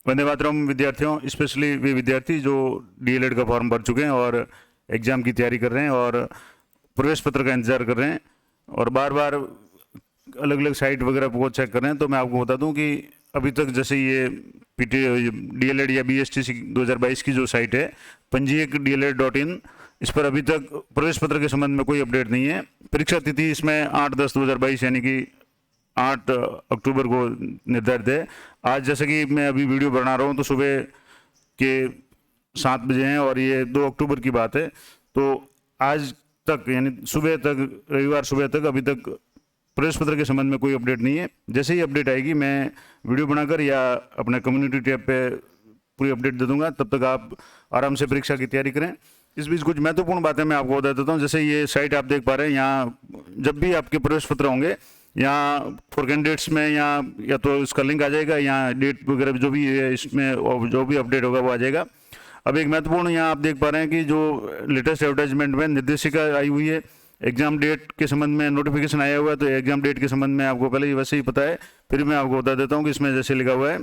वंदे मातरम विद्यार्थियों, स्पेशली वे विद्यार्थी जो डीएलएड का फॉर्म भर चुके हैं और एग्ज़ाम की तैयारी कर रहे हैं और प्रवेश पत्र का इंतज़ार कर रहे हैं और बार बार अलग अलग साइट वगैरह को चेक कर रहे हैं। तो मैं आपको बता दूं कि अभी तक जैसे ये पीटी डीएलएड या बीएसटीसी 2022 की जो साइट है पंजीयक DLED.in, इस पर अभी तक प्रवेश पत्र के संबंध में कोई अपडेट नहीं है। परीक्षा तिथि इसमें 8/10/2022 यानी कि 8 अक्टूबर को निर्धारित है। आज जैसे कि मैं अभी वीडियो बना रहा हूँ तो सुबह के 7 बजे हैं और ये 2 अक्टूबर की बात है। तो आज तक यानी सुबह तक, रविवार सुबह तक अभी तक प्रवेश पत्र के संबंध में कोई अपडेट नहीं है। जैसे ही अपडेट आएगी मैं वीडियो बनाकर या अपने कम्युनिटी टैब पे पूरी अपडेट दे दूंगा। तब तक आप आराम से परीक्षा की तैयारी करें। इस बीच कुछ महत्वपूर्ण बातें मैं आपको बता देता हूँ। जैसे ये साइट आप देख पा रहे हैं, यहाँ जब भी आपके प्रवेश पत्र होंगे यहाँ फॉर कैंडिडेट्स में या तो इसका लिंक आ जाएगा, यहाँ डेट वगैरह जो भी है इसमें जो भी अपडेट होगा वो आ जाएगा। अब एक महत्वपूर्ण यहाँ आप देख पा रहे हैं कि जो लेटेस्ट एडवर्टाइजमेंट में निर्देशिका आई हुई है, एग्जाम डेट के संबंध में नोटिफिकेशन आया हुआ है। तो एग्जाम डेट के संबंध में आपको पहले ही वैसे ही पता है, फिर मैं आपको बता देता हूँ कि इसमें जैसे लिखा हुआ है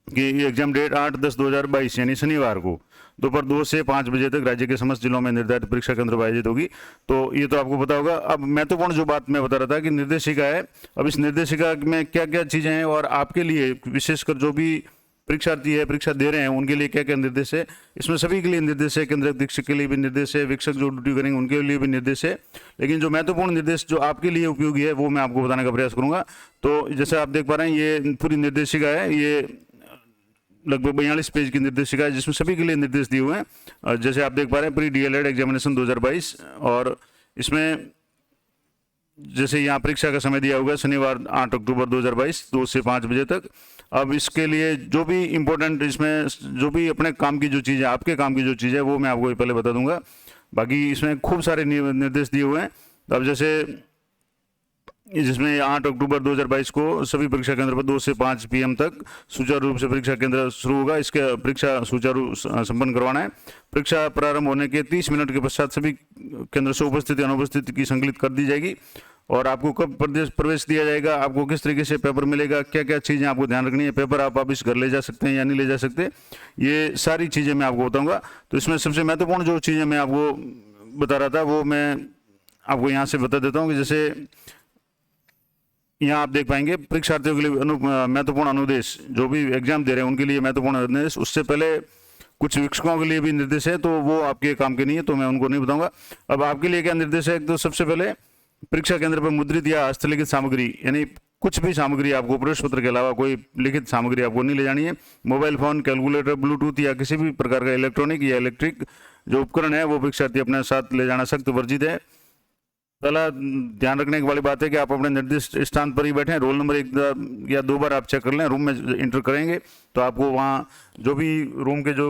कि ये एग्जाम डेट 8/10/2022 यानी शनिवार को दोपहर 2 से 5 बजे तक राज्य के समस्त जिलों में निर्धारित परीक्षा केंद्र पर आयोजित होगी। तो ये तो आपको पता होगा। अब महत्वपूर्ण जो बात मैं बता रहा था कि निर्देशिका है, अब इस निर्देशिका में क्या क्या चीज़ें हैं और आपके लिए विशेषकर जो भी परीक्षार्थी है, परीक्षा दे रहे हैं, उनके लिए क्या क्या निर्देश है। इसमें सभी के लिए निर्देश है, केंद्र अधीक्षक के लिए भी निर्देश है, वीक्षक जो ड्यूटी करेंगे उनके लिए भी निर्देश है। लेकिन जो महत्वपूर्ण निर्देश जो आपके लिए उपयोगी है वो मैं आपको बताने का प्रयास करूंगा। तो जैसे आप देख पा रहे हैं ये पूरी निर्देशिका है, ये लगभग 42 पेज की निर्देशिका है जिसमें सभी के लिए निर्देश दिए हुए हैं। जैसे आप देख पा रहे हैं प्री डीएलएड एग्जामिनेशन 2022, और इसमें जैसे यहाँ परीक्षा का समय दिया हुआ है शनिवार 8 अक्टूबर 2022 2 से 5 बजे तक। अब इसके लिए जो भी इम्पोर्टेंट, इसमें जो भी अपने काम की जो चीज़ है, आपके काम की जो चीज़ है वो मैं आपको पहले बता दूंगा। बाकी इसमें खूब सारे निर्देश दिए हुए हैं। अब जैसे जिसमें 8 अक्टूबर 2022 को सभी परीक्षा केंद्र पर 2 से 5 PM तक सुचारू रूप से परीक्षा केंद्र शुरू होगा। इसके परीक्षा सुचारू संपन्न करवाना है। परीक्षा प्रारंभ होने के 30 मिनट के पश्चात सभी केंद्र से उपस्थिति अनुपस्थिति की संकलित कर दी जाएगी और आपको कब प्रवेश दिया जाएगा, आपको किस तरीके से पेपर मिलेगा, क्या क्या चीज़ें आपको ध्यान रखनी है, पेपर आप वापस घर ले जा सकते हैं या नहीं ले जा सकते, ये सारी चीज़ें मैं आपको बताऊँगा। तो इसमें सबसे महत्वपूर्ण जो चीज़ें मैं आपको बता रहा था वो मैं आपको यहाँ से बता देता हूँ कि जैसे यहाँ आप देख पाएंगे परीक्षार्थियों के लिए महत्वपूर्ण अनुदेश, जो भी एग्जाम दे रहे हैं उनके लिए महत्वपूर्ण अनुदेश। उससे पहले कुछ शिक्षकों के लिए भी निर्देश है, तो वो आपके काम के नहीं है, तो मैं उनको नहीं बताऊंगा। अब आपके लिए क्या निर्देश है, तो सबसे पहले परीक्षा केंद्र पर मुद्रित या हस्तलिखित सामग्री, यानी कुछ भी सामग्री आपको प्रवेश पत्र के अलावा कोई लिखित सामग्री आपको नहीं ले जानी है। मोबाइल फोन, कैलकुलेटर, ब्लूटूथ या किसी भी प्रकार का इलेक्ट्रॉनिक या इलेक्ट्रिक जो उपकरण है वो परीक्षार्थी अपने साथ ले जाना सख्त वर्जित है। पहला ध्यान रखने की वाली बात है कि आप अपने निर्दिष्ट स्थान पर ही बैठें। रोल नंबर 1 या 2 बार आप चेक कर लें। रूम में इंटर करेंगे तो आपको वहाँ जो भी रूम के जो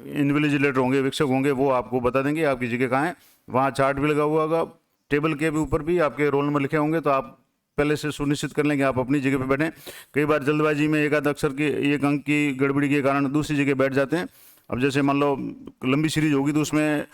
इन्विजिलेटर होंगे, वीक्षक होंगे, वो आपको बता देंगे आपकी जगह कहाँ है। वहाँ चार्ट भी लगा हुआ होगा, टेबल के भी ऊपर भी आपके रोल नंबर लिखे होंगे, तो आप पहले से सुनिश्चित कर लें कि आप अपनी जगह पर बैठें। कई बार जल्दबाजी में एक आध अक्षर की, एक अंक की गड़बड़ी के कारण दूसरी जगह बैठ जाते हैं। अब जैसे मान लो लंबी सीरीज होगी तो उसमें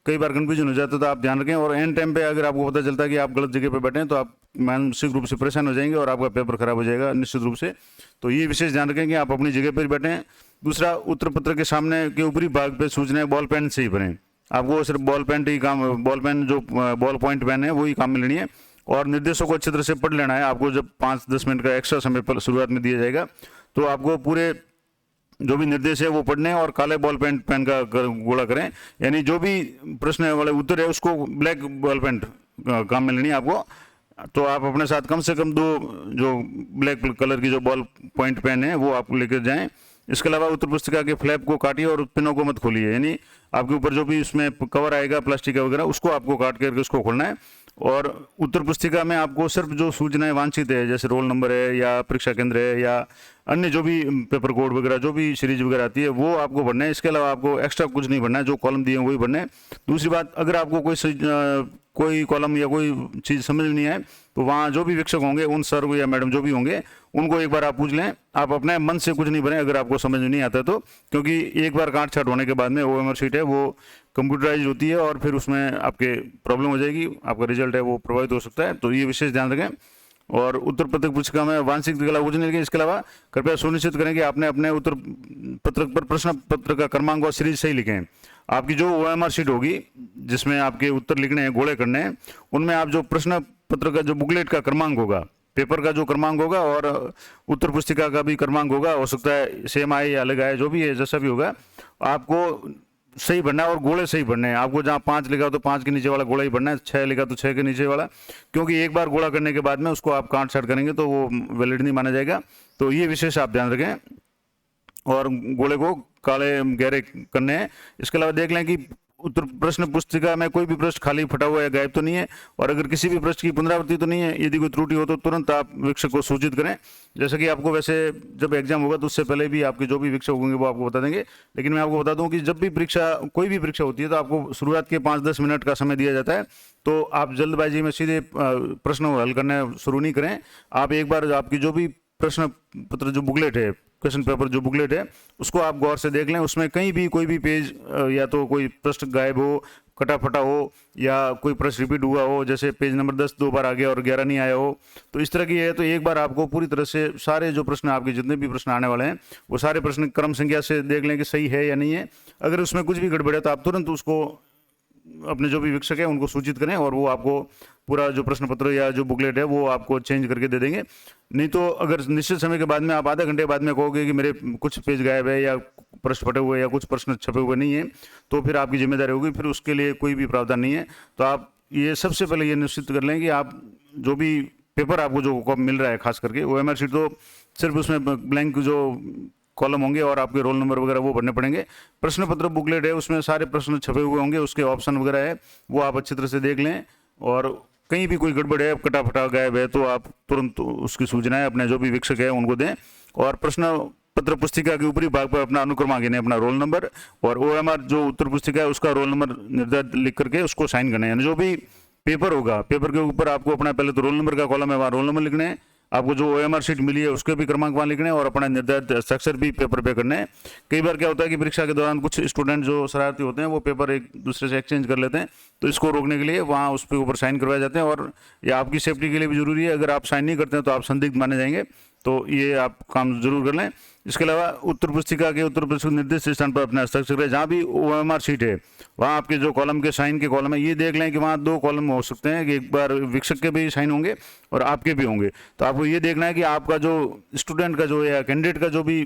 कई बार कन्फ्यूजन हो जाता है, तो आप ध्यान रखें। और एंड टाइम पे अगर आपको पता चलता है कि आप गलत जगह पे बैठे हैं तो आप मानसिक रूप से परेशान हो जाएंगे और आपका पेपर खराब हो जाएगा निश्चित रूप से। तो ये विशेष ध्यान रखें कि आप अपनी जगह पर बैठें। दूसरा, उत्तर पत्र के सामने के ऊपरी भाग पे सूचनाएं बॉल पेन से ही भरें। आपको सिर्फ बॉल पेन ही काम, बॉल पेन जो बॉल पॉइंट पेन है वही काम में लेनी है। और निर्देशों को अच्छी तरह से पढ़ लेना है। आपको जब 5-10 मिनट का एक्स्ट्रा समय पर शुरुआत में दिया जाएगा तो आपको पूरे जो भी निर्देश है वो पढ़ने और काले बॉल पेन का गोला करें, यानी जो भी प्रश्न वाले उत्तर है उसको ब्लैक बॉल पेन काम में लेनी है आपको। तो आप अपने साथ कम से कम 2 जो ब्लैक कलर की जो बॉल पॉइंट पेन है वो आप लेकर जाएं। इसके अलावा उत्तर पुस्तिका के फ्लैप को काटिए और पिनों को मत खोलिए, यानी आपके ऊपर जो भी उसमें कवर आएगा प्लास्टिक का वगैरह उसको आपको काट करके उसको खोलना है। और उत्तर पुस्तिका में आपको सिर्फ जो सूचनाएं वांछित है, जैसे रोल नंबर है या परीक्षा केंद्र है या अन्य जो भी पेपर कोड वगैरह जो भी सीरीज वगैरह आती है वो आपको भरना है। इसके अलावा आपको एक्स्ट्रा कुछ नहीं भरना है, जो कॉलम दिए हैं वही भरना है। दूसरी बात, अगर आपको कोई कॉलम या कोई चीज़ समझ नहीं आए तो वहाँ जो भी वीक्षक होंगे, उन सर या मैडम जो भी होंगे, उनको एक बार आप पूछ लें। आप अपने मन से कुछ नहीं भरें अगर आपको समझ नहीं आता तो, क्योंकि एक बार काट छाट होने के बाद में OMR शीट है वो कंप्यूटराइज होती है और फिर उसमें आपके प्रॉब्लम हो जाएगी, आपका रिजल्ट है वो प्रभावित हो सकता है। तो ये विशेष ध्यान रखें। और उत्तर पत्रक पुस्तिका में वांछित कला कुछ नहीं लिखें। इसके अलावा कृपया सुनिश्चित करें कि आपने अपने उत्तर पत्रक पर प्रश्न पत्र का क्रमांक और सीरीज सही लिखें। आपकी जो OMR शीट होगी जिसमें आपके उत्तर लिखने हैं, गोले करने हैं, उनमें आप जो प्रश्न पत्र का जो बुकलेट का क्रमांक होगा, पेपर का जो क्रमांक होगा और उत्तर पुस्तिका का भी क्रमांक होगा, हो सकता है सेम आए या अलग आए, जो भी है जैसा भी होगा, आपको सही भरना है और गोले सही भरने हैं। आपको जहाँ 5 लिखा हो तो 5 के नीचे वाला गोला ही भरना है, 6 लिखा तो 6 के नीचे वाला, क्योंकि एक बार गोला करने के बाद में उसको आप काट छाट करेंगे तो वो वैलिड नहीं माना जाएगा। तो ये विशेष आप ध्यान रखें और गोले को काले गहरे करने हैं। इसके अलावा देख लें कि उत्तर प्रश्न पुस्तिका में कोई भी पृष्ठ खाली फटा हुआ या गायब तो नहीं है, और अगर किसी भी पृष्ठ की पुनरावृत्ति तो नहीं है। यदि कोई त्रुटि हो तो तुरंत आप वीक्षक को सूचित करें। जैसे कि आपको वैसे जब एग्जाम होगा तो उससे पहले भी आपके जो भी वीक्षक होंगे वो आपको बता देंगे, लेकिन मैं आपको बता दूं कि जब भी परीक्षा, कोई भी परीक्षा होती है तो आपको शुरुआत के 5-10 मिनट का समय दिया जाता है। तो आप जल्दबाजी में सीधे प्रश्न हल करना शुरू नहीं करें। आप एक बार आपकी जो भी प्रश्न पत्र जो बुकलेट है, क्वेश्चन पेपर जो बुकलेट है, उसको आप गौर से देख लें। उसमें कहीं भी कोई भी पेज या तो कोई प्रश्न गायब हो, कटा फटा हो, या कोई प्रश्न रिपीट हुआ हो, जैसे पेज नंबर 10 2 बार आ गया और 11 नहीं आया हो, तो इस तरह की है। तो एक बार आपको पूरी तरह से सारे जो प्रश्न, आपके जितने भी प्रश्न आने वाले हैं, वो सारे प्रश्न क्रम संख्या से देख लें कि सही है या नहीं है। अगर उसमें कुछ भी गड़बड़ है तो आप तुरंत उसको अपने जो भी वीक्षक है उनको सूचित करें और वो आपको पूरा जो प्रश्न पत्र या जो बुकलेट है वो आपको चेंज करके दे देंगे। नहीं तो अगर निश्चित समय के बाद में आप आधा घंटे बाद में कहोगे कि मेरे कुछ पेज गायब है या प्रश्न फटे हुए या कुछ प्रश्न छपे हुए नहीं है, तो फिर आपकी जिम्मेदारी होगी, फिर उसके लिए कोई भी प्रावधान नहीं है। तो आप ये सबसे पहले ये निश्चित कर लें कि आप जो भी पेपर आपको जो मिल रहा है, खास करके OMR शीट, तो सिर्फ उसमें ब्लैंक जो कॉलम होंगे और आपके रोल नंबर वगैरह वो भरने पड़ेंगे। प्रश्न पत्र बुकलेट है, उसमें सारे प्रश्न छपे हुए होंगे, उसके ऑप्शन वगैरह है, वो आप अच्छी तरह से देख लें। और कहीं भी कोई गड़बड़ है, कटा फटा गायब है, तो आप तुरंत उसकी सूचनाएं अपने जो भी वीक्षक है उनको दें। और प्रश्न पत्र पुस्तिका के ऊपरी भाग पर अपना अनुक्रमांक यानी अपना रोल नंबर और OMR जो उत्तर पुस्तिका है उसका रोल नंबर निर्धारित लिख करके उसको साइन करना है। यानी जो भी पेपर होगा, पेपर के ऊपर आपको अपना पहले तो रोल नंबर का कॉलम है, वहाँ रोल नंबर लिखने हैं। आपको जो OMR शीट मिली है उसके भी क्रमांक वहाँ लिखने हैं और अपना निर्धारित हस्ताक्षर भी पेपर पे करने हैं। कई बार क्या होता है कि परीक्षा के दौरान कुछ स्टूडेंट जो शरारती होते हैं वो पेपर एक दूसरे से एक्सचेंज कर लेते हैं, तो इसको रोकने के लिए वहाँ उस पे ऊपर साइन करवाए जाते हैं। और ये आपकी सेफ्टी के लिए भी जरूरी है, अगर आप साइन नहीं करते हैं तो आप संदिग्ध माने जाएंगे, तो ये आप काम जरूर कर लें। इसके अलावा उत्तर पुस्तिका के उत्तर पुस्तिका निर्दिष्ट स्थान पर अपना हस्ताक्षर करें। जहाँ भी OMR शीट है वहाँ आपके जो कॉलम के साइन के कॉलम है, ये देख लें कि वहाँ 2 कॉलम हो सकते हैं, कि एक बार वीक्षक के भी साइन होंगे और आपके भी होंगे। तो आपको ये देखना है कि आपका जो स्टूडेंट का जो या कैंडिडेट का जो भी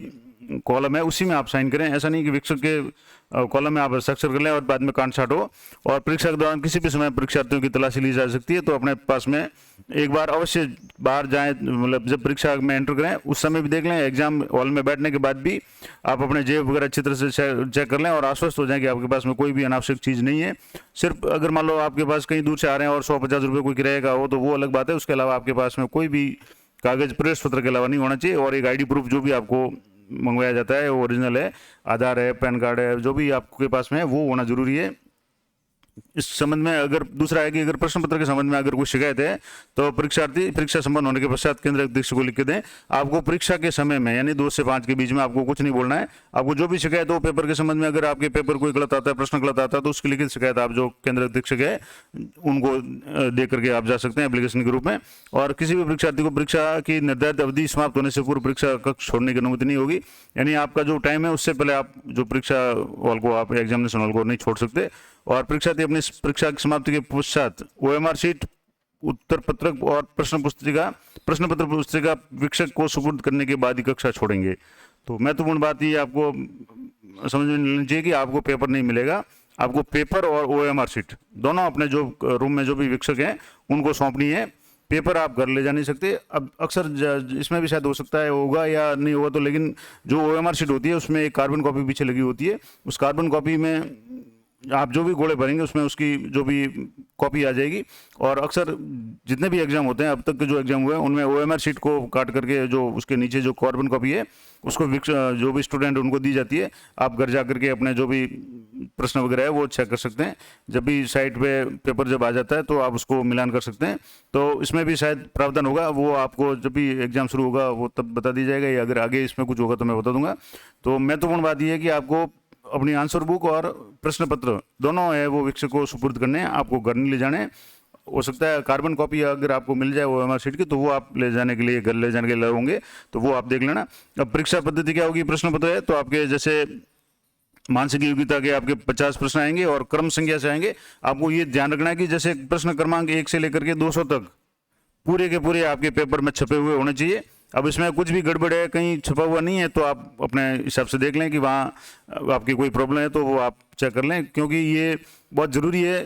कॉलम है उसी में आप साइन करें। ऐसा नहीं कि वीक्षक के कॉलम में आप हस्ताक्षर कर लें और बाद में काट छाट हो। और परीक्षा के दौरान किसी भी समय परीक्षार्थियों की तलाशी ली जा सकती है, तो अपने पास में एक बार अवश्य बाहर जाएं, मतलब जब परीक्षा में एंटर करें उस समय भी देख लें। एग्जाम हॉल में बैठने के बाद भी आप अपने जेब वगैरह अच्छी तरह से चेक कर लें और आश्वस्त हो जाएं कि आपके पास में कोई भी अनावश्यक चीज़ नहीं है। सिर्फ अगर मान लो आपके पास कहीं दूर से आ रहे हैं और 150 रुपये कोई किराए का हो तो वो अलग बात है। उसके अलावा आपके पास में कोई भी कागज प्रवेश पत्र के अलावा नहीं होना चाहिए। और एक ID प्रूफ जो भी आपको मंगवाया जाता है वो ओरिजिनल है, आधार है, पैन कार्ड है, जो भी आपके पास में है वो होना जरूरी है। इस संबंध में अगर दूसरा है कि अगर प्रश्न पत्र के संबंध में अगर कोई शिकायत है तो परीक्षार्थी परीक्षा संपन्न होने के पश्चात केंद्र अध्यक्ष को लिख के दें। आपको परीक्षा के समय में यानी 2 से 5 के बीच में आपको कुछ नहीं बोलना है। आपको जो भी शिकायत हो पेपर के संबंध में, अगर आपके पेपर कोई गलत आता है, प्रश्न गलत आता है, तो उसकी लिखित शिकायत आप जो केंद्र अध्यक्ष है उनको दे करके आप जा सकते हैं एप्लीकेशन के रूप में। और किसी भी परीक्षार्थी को परीक्षा की निर्धारित अवधि समाप्त होने से पूर्व परीक्षा कक्ष छोड़ने की अनुमति नहीं होगी। यानी आपका जो टाइम है उससे पहले आप जो परीक्षा हॉल को, आप एग्जामिनेशन हॉल को नहीं छोड़ सकते। और परीक्षार्थी अपनी परीक्षा की समाप्ति के पश्चात OMR शीट, उत्तर पत्रक और प्रश्न पत्र पुस्तिका वीक्षक को सुपुर्द करने के बाद ही कक्षा छोड़ेंगे। तो महत्वपूर्ण बात ये आपको समझ में लेनी चाहिए कि आपको पेपर नहीं मिलेगा। आपको पेपर और OMR शीट दोनों अपने जो रूम में जो भी वीक्षक हैं उनको सौंपनी है। पेपर आप घर ले जा नहीं सकते। अब अक्सर इसमें भी शायद हो सकता है होगा या नहीं होगा तो, लेकिन जो OMR शीट होती है उसमें एक कार्बन कॉपी पीछे लगी होती है। उस कार्बन कॉपी में आप जो भी गोले भरेंगे उसमें उसकी जो भी कॉपी आ जाएगी। और अक्सर जितने भी एग्जाम होते हैं, अब तक के जो एग्जाम हुए हैं उनमें OMR शीट को काट करके जो उसके नीचे जो कार्बन कॉपी है उसको जो भी स्टूडेंट उनको दी जाती है। आप घर जा करके अपने जो भी प्रश्न वगैरह है वो चेक कर सकते हैं। जब भी साइट पे पेपर जब आ जाता है तो आप उसको मिलान कर सकते हैं। तो इसमें भी शायद प्रावधान होगा, वो आपको जब भी एग्जाम शुरू होगा वो तब बता दी जाएगा, या अगर आगे इसमें कुछ होगा तो मैं बता दूंगा। तो महत्वपूर्ण बात यह है कि आपको अपनी आंसर बुक और प्रश्न पत्र दोनों है वो वीक्षक को सुपुर्द करने हैं, आपको घर नहीं ले जाने। हो सकता है कार्बन कॉपी अगर आपको मिल जाए वो OMR शीट की, तो वो आप ले जाने के लिए, घर ले जाने के लिए होंगे, तो वो आप देख लेना। अब परीक्षा पद्धति क्या होगी, प्रश्न पत्र है, तो आपके जैसे मानसिक योग्यता के आपके 50 प्रश्न आएंगे और क्रम संख्या से आएंगे। आपको ये ध्यान रखना है कि जैसे प्रश्न क्रमांक 1 से लेकर के 200 तक पूरे के पूरे आपके पेपर में छपे हुए होने चाहिए। अब इसमें कुछ भी गड़बड़ है, कहीं छपा हुआ नहीं है, तो आप अपने हिसाब से देख लें कि वहाँ आपकी कोई प्रॉब्लम है, तो वो आप चेक कर लें, क्योंकि ये बहुत ज़रूरी है।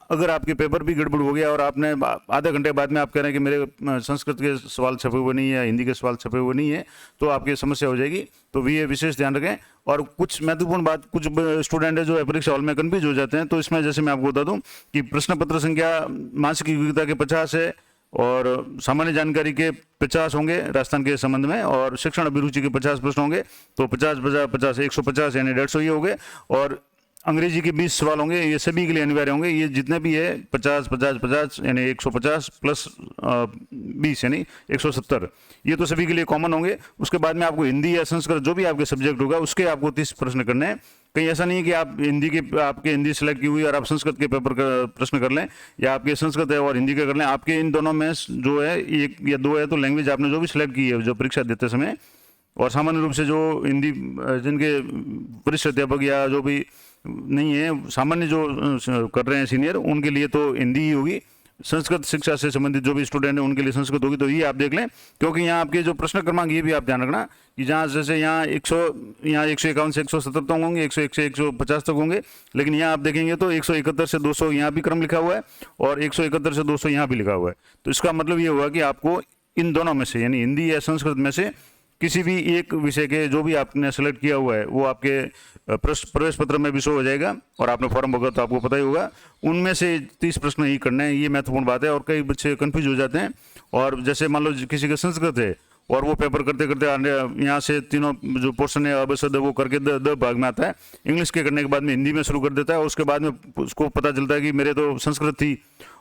अगर आपके पेपर भी गड़बड़ हो गया और आपने आधे घंटे बाद में आप कह रहे हैं कि मेरे संस्कृत के सवाल छपे हुए नहीं है, हिंदी के सवाल छपे हुए नहीं है, तो आपकी समस्या हो जाएगी। तो ये विशेष ध्यान रखें। और कुछ महत्वपूर्ण बात, कुछ स्टूडेंट है जो परीक्षा हॉल में कन्फ्यूज हो जाते हैं, तो इसमें जैसे मैं आपको बता दूं कि प्रश्न पत्र संख्या मानसिक योग्यता के 50 है और सामान्य जानकारी के 50 होंगे राजस्थान के संबंध में, और शिक्षण अभिरुचि के 50 प्रश्न होंगे, तो 50 50 50 150 यानी 150 ये हो गए। और अंग्रेजी के 20 सवाल होंगे, ये सभी के लिए अनिवार्य होंगे। ये जितने भी है 50 50 50 यानी 150 प्लस 20 यानी 170, ये तो सभी के लिए कॉमन होंगे। उसके बाद में आपको हिंदी या संस्कृत जो भी आपके सब्जेक्ट होगा उसके आपको 30 प्रश्न करने हैं। कहीं ऐसा नहीं है कि आप हिंदी के, आपके हिंदी सेलेक्ट की हुई और आप संस्कृत के पेपर का प्रश्न कर लें, या आपके संस्कृत है और हिंदी का कर लें। आपके इन दोनों में जो है 1 या 2 है, तो लैंग्वेज आपने जो भी सिलेक्ट की है जो परीक्षा देते समय, और सामान्य रूप से जो हिंदी जिनके वरिष्ठ अध्यापक या जो भी नहीं है, सामान्य जो कर रहे हैं सीनियर, उनके लिए तो हिंदी ही होगी। संस्कृत शिक्षा से संबंधित जो भी स्टूडेंट हैं उनके लिए संस्कृत होगी। तो ये आप देख लें, क्योंकि यहाँ आपके जो प्रश्न क्रमांक ये भी आप ध्यान रखना कि जहाँ जैसे यहाँ 151 से 170 तक होंगे, 101 से 150 तक होंगे, लेकिन यहाँ आप देखेंगे तो 171 से 200 यहाँ भी क्रम लिखा हुआ है और 171 से 200 यहाँ भी लिखा हुआ है। तो इसका मतलब ये हुआ कि आपको इन दोनों में से यानी हिंदी या संस्कृत में से किसी भी एक विषय के जो भी आपने सेलेक्ट किया हुआ है वो आपके प्रवेश पत्र में भी शो हो जाएगा, और आपने फॉर्म भरा तो आपको पता ही होगा। उनमें से 30 प्रश्न ही करने हैं, ये महत्वपूर्ण बात है। और कई बच्चे कंफ्यूज हो जाते हैं, और जैसे मान लो किसी का संस्कृत है और वो पेपर करते करते यहाँ से तीनों जो पोर्शन है अबसद वो करके 10 भाग में आता है, इंग्लिश के करने के बाद में हिंदी में शुरू कर देता है, और उसके बाद में उसको पता चलता है कि मेरे तो संस्कृत थी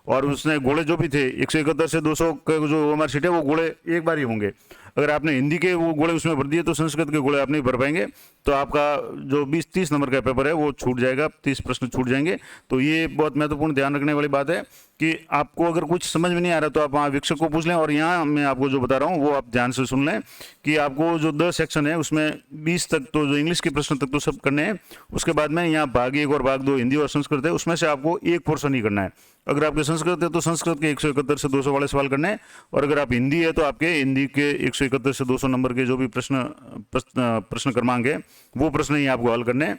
और उसने गोले जो भी थे 171 से 200 का जो OMR शीट है वो गोले एक बार ही होंगे। अगर आपने हिंदी के वो गोले उसमें भर दिए तो संस्कृत के गोले आप नहीं भर पाएंगे, तो आपका जो 20-30 नंबर का पेपर है वो छूट जाएगा, 30 प्रश्न छूट जाएंगे। तो ये बहुत महत्वपूर्ण ध्यान रखने वाली बात है कि आपको अगर कुछ समझ में नहीं आ रहा तो आप वहाँ शिक्षक को पूछ लें। और यहाँ मैं आपको जो बता रहा हूँ वो आप ध्यान से सुन लें कि आपको जो 10 सेक्शन है उसमें 20 तक तो जो इंग्लिश के प्रश्न तक तो सब करने हैं। उसके बाद में यहाँ भाग 1 और भाग 2 हिंदी और संस्कृत है, उसमें से आपको एक पोर्शन ही करना है। अगर आपके संस्कृत है तो संस्कृत के 171 से 200 वाले सवाल करने हैं, और अगर आप हिंदी है तो आपके हिंदी के 171 से 200 नंबर के जो भी प्रश्न क्रमांक है वो प्रश्न ही आपको हल करने हैं।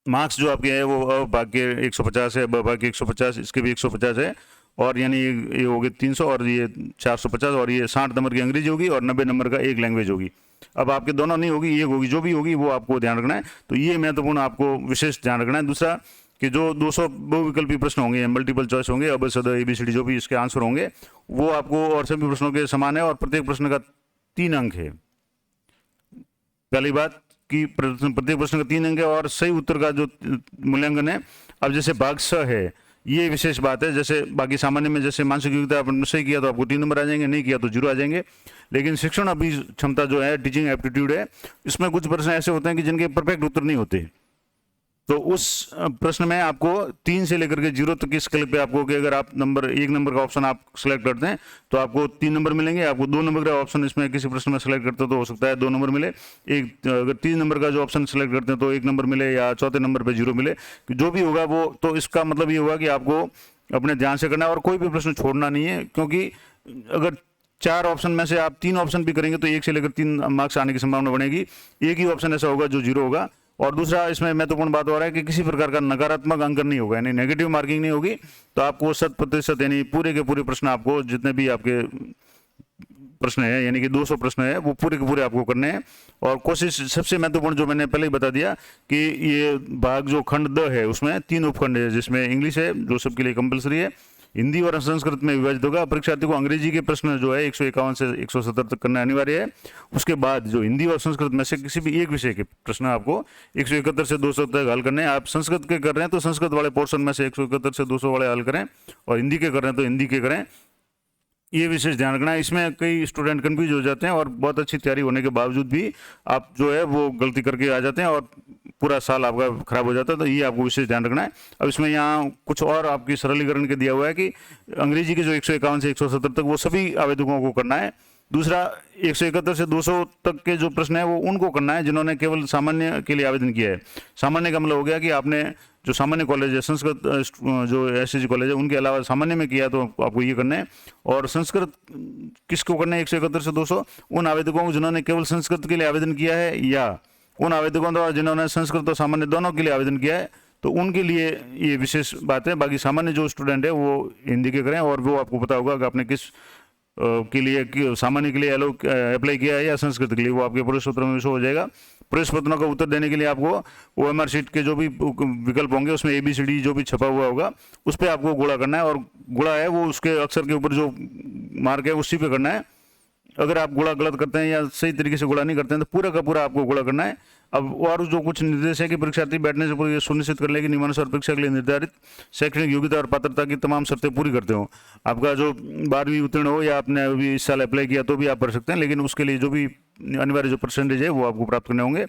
मार्क्स जो आपके है वो अ भाग के 150 है, ब भाग के 150, इसके भी 150 है, और यानी ये हो गए 300 और ये 450, और ये 60 नंबर की अंग्रेजी होगी और 90 नंबर का एक लैंग्वेज होगी। अब आपके दोनों नहीं होगी, एक होगी, जो भी होगी वो आपको ध्यान रखना है। तो ये महत्वपूर्ण आपको विशेष ध्यान रखना है। दूसरा कि जो 200 बहुविकल्पी प्रश्न होंगे, मल्टीपल चॉइस होंगे, अब सद ABCD जो भी इसके आंसर होंगे वो आपको और सभी प्रश्नों के समान है, और प्रत्येक प्रश्न का 3 अंक है। पहली बात कि प्रत्येक प्रश्न का 3 अंक है, और सही उत्तर का जो मूल्यांकन है, अब जैसे भाग स है ये विशेष बात है। जैसे बाकी सामान्य में जैसे मानसिक योग्यता आपने सही किया तो आपको 3 नंबर आ जाएंगे, नहीं किया तो 0 आ जाएंगे। लेकिन शिक्षण अभी क्षमता जो है, टीचिंग एप्टीट्यूड है, इसमें कुछ प्रश्न ऐसे होते हैं कि जिनके परफेक्ट उत्तर नहीं होते। तो उस प्रश्न में आपको 3 से लेकर के 0 तक की स्केल पे आपको कि अगर आप एक नंबर का ऑप्शन आप सेलेक्ट करते हैं तो आपको 3 नंबर मिलेंगे। आपको 2 नंबर का ऑप्शन इसमें किसी प्रश्न में सेलेक्ट करते हो तो हो सकता है 2 नंबर मिले। अगर 3 नंबर का जो ऑप्शन सेलेक्ट करते हैं तो 1 नंबर मिले, या चौथे नंबर पे 0 मिले, जो भी होगा वो। तो इसका मतलब ये होगा कि आपको अपने ध्यान से करना है और कोई भी प्रश्न छोड़ना नहीं है, क्योंकि अगर 4 ऑप्शन में से आप 3 ऑप्शन भी करेंगे तो 1 से लेकर 3 मार्क्स आने की संभावना बनेगी। एक ही ऑप्शन ऐसा होगा जो 0 होगा। और दूसरा इसमें महत्वपूर्ण बात हो रहा है कि किसी प्रकार का नकारात्मक अंकन नहीं होगा, यानी नेगेटिव मार्किंग नहीं होगी। तो आपको 100% यानी पूरे के पूरे प्रश्न आपको जितने भी आपके प्रश्न है, यानी कि 200 प्रश्न है, वो पूरे के पूरे आपको करने हैं। और कोशिश सबसे महत्वपूर्ण जो मैंने पहले ही बता दिया कि ये भाग जो खंड द है उसमें 3 उपखंड है, जिसमें इंग्लिश है जो सबके लिए कंपलसरी है, हिंदी और संस्कृत में विभाजित होगा। परीक्षार्थी को अंग्रेजी के प्रश्न जो है 151 से 170 तक करना अनिवार्य है। उसके बाद जो हिंदी और संस्कृत में से किसी भी एक विषय के प्रश्न आपको 171 से 200 तक हल करने हैं। आप संस्कृत के कर रहे हैं तो संस्कृत वाले पोर्शन में से 171 से 200 वाले हल करें, और हिंदी के कर रहे हैं तो हिंदी के करें। ये विशेष ध्यान रखना है। इसमें कई स्टूडेंट कंफ्यूज हो जाते हैं और बहुत अच्छी तैयारी होने के बावजूद भी आप जो है वो गलती करके आ जाते हैं और पूरा साल आपका खराब हो जाता है। तो ये आपको विशेष ध्यान रखना है। अब इसमें यहाँ कुछ और आपकी सरलीकरण के दिया हुआ है कि अंग्रेजी के जो 151 से 170 तक वो सभी आवेदकों को करना है। दूसरा 171 से 200 तक के जो प्रश्न है वो उनको करना है जिन्होंने केवल सामान्य के लिए आवेदन किया है। सामान्य का मतलब हो गया कि आपने जो सामान्य कॉलेज है, संस्कृत जो एसएसजी कॉलेज है, उनके अलावा सामान्य में किया तो आपको ये करना है। और संस्कृत किसको करना है 171 से 200? उन आवेदकों को जिन्होंने केवल संस्कृत के लिए आवेदन किया है या उन आवेदकों द्वारा जिन्होंने संस्कृत और सामान्य दोनों के लिए आवेदन किया है, तो उनके लिए ये विशेष बात है। बाकी सामान्य जो स्टूडेंट है वो हिंदी के करें, और वो आपको पता होगा कि आपने किस के लिए सामान्य के लिए अप्लाई किया है या संस्कृत के लिए, वो आपके प्रवेश पत्र में शो हो जाएगा। प्रवेश पत्रों का उत्तर देने के लिए आपको ओएमआर शीट के जो भी विकल्प होंगे उसमें ABCD जो भी छपा हुआ होगा उस पर आपको गुणा करना है, और गुणा है वो उसके अक्षर के ऊपर जो मार्क है उसी पे करना है। अगर आप गुणा गलत करते हैं या सही तरीके से गुणा नहीं करते हैं तो पूरा का पूरा आपको गुणा करना है। अब और जो कुछ निर्देश है कि परीक्षार्थी बैठने से पूर्व सुनिश्चित कर ले कि नियमानुसार परीक्षा के लिए निर्धारित शैक्षणिक योग्यता और पात्रता की तमाम शर्तें पूरी करते हो। आपका जो 12वीं उत्तीर्ण हो या आपने अभी इस साल अप्लाई किया तो भी आप भर सकते हैं, लेकिन उसके लिए जो भी अनिवार्य जो परसेंटेज है वो आपको प्राप्त करने होंगे।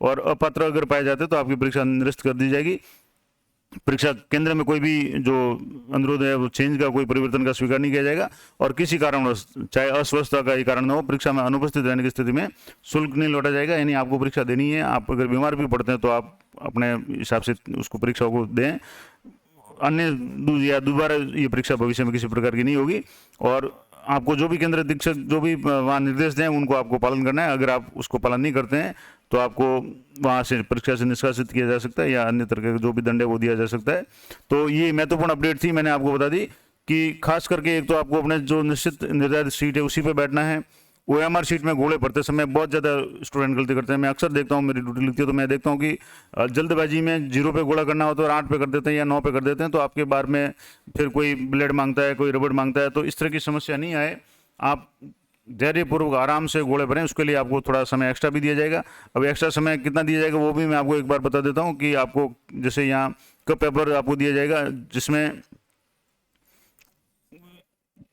और अपात्र अगर पाए जाते तो आपकी परीक्षा निरस्त कर दी जाएगी। परीक्षा केंद्र में कोई भी जो अनुरोध है वो चेंज का कोई परिवर्तन का स्वीकार नहीं किया जाएगा, और किसी कारणवश चाहे अस्वस्थता का ही कारण न हो परीक्षा में अनुपस्थित रहने की स्थिति में शुल्क नहीं लौटा जाएगा। यानी आपको परीक्षा देनी है। आप अगर बीमार भी पड़ते हैं तो आप अपने हिसाब से उसको परीक्षा को दें, अन्य या दोबारा ये परीक्षा भविष्य में किसी प्रकार की नहीं होगी। और आपको जो भी केंद्र अधीक्षक जो भी वहाँ निर्देश दें उनको आपको पालन करना है। अगर आप उसको पालन नहीं करते हैं तो आपको वहाँ से परीक्षा से निष्कासित किया जा सकता है या अन्य तरह का जो भी दंड है वो दिया जा सकता है। तो ये महत्वपूर्ण अपडेट थी, मैंने आपको बता दी कि खास करके एक तो आपको अपने जो निश्चित निर्धारित सीट है उसी पे बैठना है। OMR शीट में घोड़े पढ़ते समय बहुत ज़्यादा स्टूडेंट गलती करते हैं। मैं अक्सर देखता हूँ, मेरी ड्यूटी लिखती है तो मैं देखता हूँ कि जल्दबाजी में 0 पे घोड़ा करना होता है और 8 पे कर देते हैं या 9 पे कर देते हैं, तो आपके बार में फिर कोई ब्लेड मांगता है, कोई रबड़ मांगता है। तो इस तरह की समस्या नहीं आए, आप धैर्यपूर्वक आराम से घोड़े भरें। उसके लिए आपको थोड़ा समय एक्स्ट्रा भी दिया जाएगा। अब एक्स्ट्रा समय कितना दिया जाएगा वो भी मैं आपको एक बार बता देता हूँ कि आपको जैसे यहाँ कब पेपर आपको दिया जाएगा जिसमें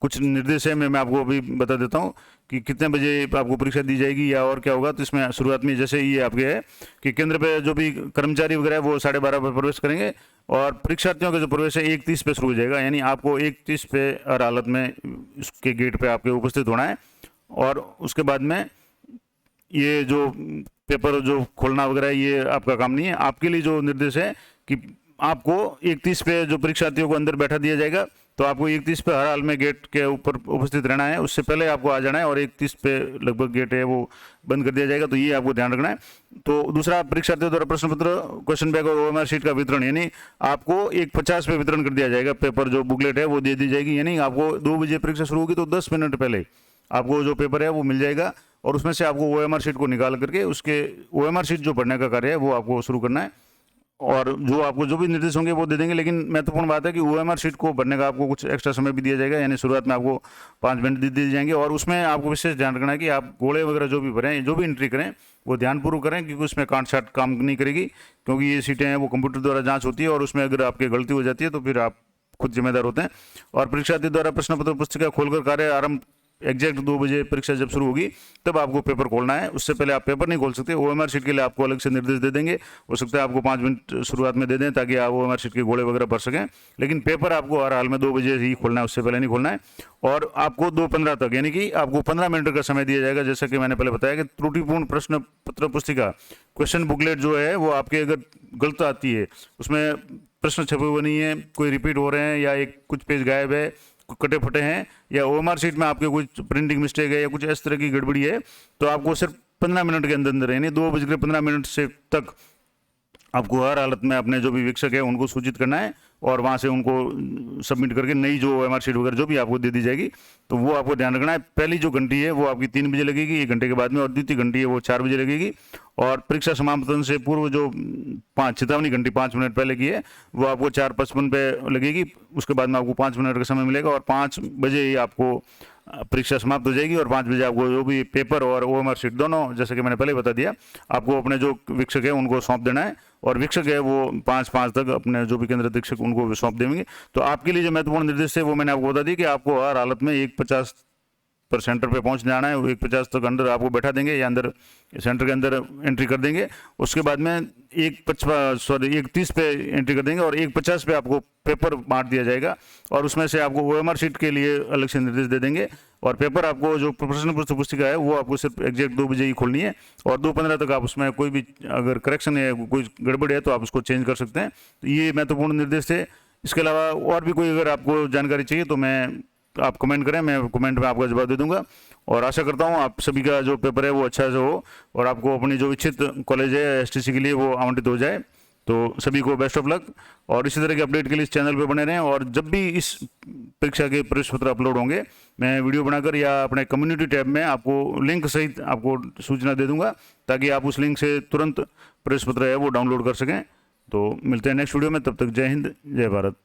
कुछ निर्देश है, मैं आपको अभी बता देता हूँ कि कितने बजे आपको परीक्षा दी जाएगी या और क्या होगा। तो इसमें शुरुआत में जैसे ये आपके है कि केंद्र पे जो भी कर्मचारी वगैरह है वो 12:30 पर प्रवेश करेंगे, और परीक्षार्थियों का जो प्रवेश है 1:30 पे शुरू हो जाएगा। यानी आपको 1:30 पे हर हालत में उसके गेट पे आपके उपस्थित होना है। और उसके बाद में ये जो पेपर जो खोलना वगैरह ये आपका काम नहीं है। आपके लिए जो निर्देश है कि आपको 1:30 पे जो परीक्षार्थियों को अंदर बैठा दिया जाएगा, तो आपको 1:30 पे हर हाल में गेट के ऊपर उपस्थित रहना है। उससे पहले आपको आ जाना है, और 1:30 पे लगभग गेट है वो बंद कर दिया जाएगा। तो ये आपको ध्यान रखना है। तो दूसरा, परीक्षार्थियों द्वारा प्रश्न पत्र, क्वेश्चन बैंक और OMR शीट का वितरण, यानी आपको 1:50 पे वितरण कर दिया जाएगा। पेपर जो बुकलेट है वो दे दी जाएगी। यानी आपको 2 बजे परीक्षा शुरू होगी तो 10 मिनट पहले आपको जो पेपर है वो मिल जाएगा, और उसमें से आपको OMR शीट को निकाल करके उसके OMR शीट जो पढ़ने का कार्य है वो आपको शुरू करना है। और जो आपको जो भी निर्देश होंगे वो दे देंगे। लेकिन महत्वपूर्ण बात है कि OMR शीट को भरने का आपको कुछ एक्स्ट्रा समय भी दिया जाएगा। यानी शुरुआत में आपको 5 मिनट दे दिए जाएंगे, और उसमें आपको विशेष ध्यान रखना है कि आप घोड़े वगैरह जो भी भरें, जो भी एंट्री करें वो ध्यानपूर्वक करें, क्योंकि उसमें कांट छाट काम नहीं करेगी। क्योंकि ये सीटें हैं वो कंप्यूटर द्वारा जाँच होती है, और उसमें अगर आपकी गलती हो जाती है तो फिर आप खुद जिम्मेदार होते हैं। और परीक्षार्थी द्वारा प्रश्न पत्र पुस्तिका खोलकर कार्य आरंभ एग्जैक्ट 2 बजे परीक्षा जब शुरू होगी तब आपको पेपर खोलना है। उससे पहले आप पेपर नहीं खोल सकते। OMR शीट के लिए आपको अलग से निर्देश दे देंगे। हो सकता है आपको 5 मिनट शुरुआत में दे दें ताकि आप OMR शीट के घोड़े वगैरह भर सकें, लेकिन पेपर आपको हर हाल में 2 बजे ही खोलना है, उससे पहले नहीं खोलना है। और आपको 2:15 तक, यानी कि आपको 15 मिनट का समय दिया जाएगा। जैसा कि मैंने पहले बताया कि त्रुटिपूर्ण प्रश्न पत्र पुस्तिका, क्वेश्चन बुकलेट जो है वो आपके अगर गलत आती है, उसमें प्रश्न छपे हुए नहीं है, कोई रिपीट हो रहे हैं, या एक कुछ पेज गायब है, कटे फटे हैं, या OMR शीट में आपके कुछ प्रिंटिंग मिस्टेक है या कुछ इस तरह की गड़बड़ी है, तो आपको सिर्फ 15 मिनट के अंदर यानी 2:15 से तक आपको हर हालत में अपने जो भी वीक्षक है उनको सूचित करना है, और वहाँ से उनको सबमिट करके नई जो OMR शीट वगैरह जो भी आपको दे दी जाएगी तो वो आपको ध्यान रखना है। पहली जो घंटी है वो आपकी 3 बजे लगेगी 1 घंटे के बाद में, और द्वितीय घंटी है वो 4 बजे लगेगी। और परीक्षा समापन से पूर्व जो चेतावनी घंटी 5 मिनट पहले की है वो आपको 4:55 पे लगेगी। उसके बाद में आपको 5 मिनट का समय मिलेगा, और 5 बजे ही आपको परीक्षा समाप्त हो जाएगी। और 5 बजे आपको जो भी पेपर और OMR शीट दोनों, जैसे कि मैंने पहले बता दिया, आपको अपने जो वीक्षक है उनको सौंप देना है, और वीक्षक है वो 5:05 तक अपने जो भी केंद्र अधीक्षक उनको सौंप देंगे। तो आपके लिए जो महत्वपूर्ण निर्देश है वो मैंने आपको बता दी कि आपको हर हालत में 1:50 पर सेंटर पे पहुंच जाना है, 1:50 तक अंदर आपको बैठा देंगे या अंदर सेंटर के अंदर एंट्री कर देंगे। उसके बाद में 1:30 पे एंट्री कर देंगे और 1:50 पे आपको पेपर बांट दिया जाएगा और उसमें से आपको OMR शीट के लिए अलग से निर्देश दे देंगे और पेपर आपको जो प्रश्न पत्र पुस्तिका है वो आपको सिर्फ एग्जैक्ट 2 बजे ही खोलनी है और 2:15 तक आप उसमें कोई भी अगर करेक्शन है, कोई गड़बड़ है तो आप उसको चेंज कर सकते हैं। तो ये महत्वपूर्ण निर्देश थे। इसके अलावा और भी कोई अगर आपको जानकारी चाहिए तो आप कमेंट करें, मैं कमेंट में आपका जवाब दे दूंगा और आशा करता हूं आप सभी का जो पेपर है वो अच्छा से हो और आपको अपनी जो इच्छित कॉलेज है STC के लिए वो आवंटित हो जाए। तो सभी को बेस्ट ऑफ लक और इसी तरह के अपडेट के लिए इस चैनल पे बने रहें और जब भी इस परीक्षा के प्रवेश पत्र अपलोड होंगे मैं वीडियो बनाकर या अपने कम्युनिटी टैब में आपको लिंक सहित आपको सूचना दे दूंगा ताकि आप उस लिंक से तुरंत प्रवेश पत्र है वो डाउनलोड कर सकें। तो मिलते हैं नेक्स्ट वीडियो में, तब तक जय हिंद, जय भारत।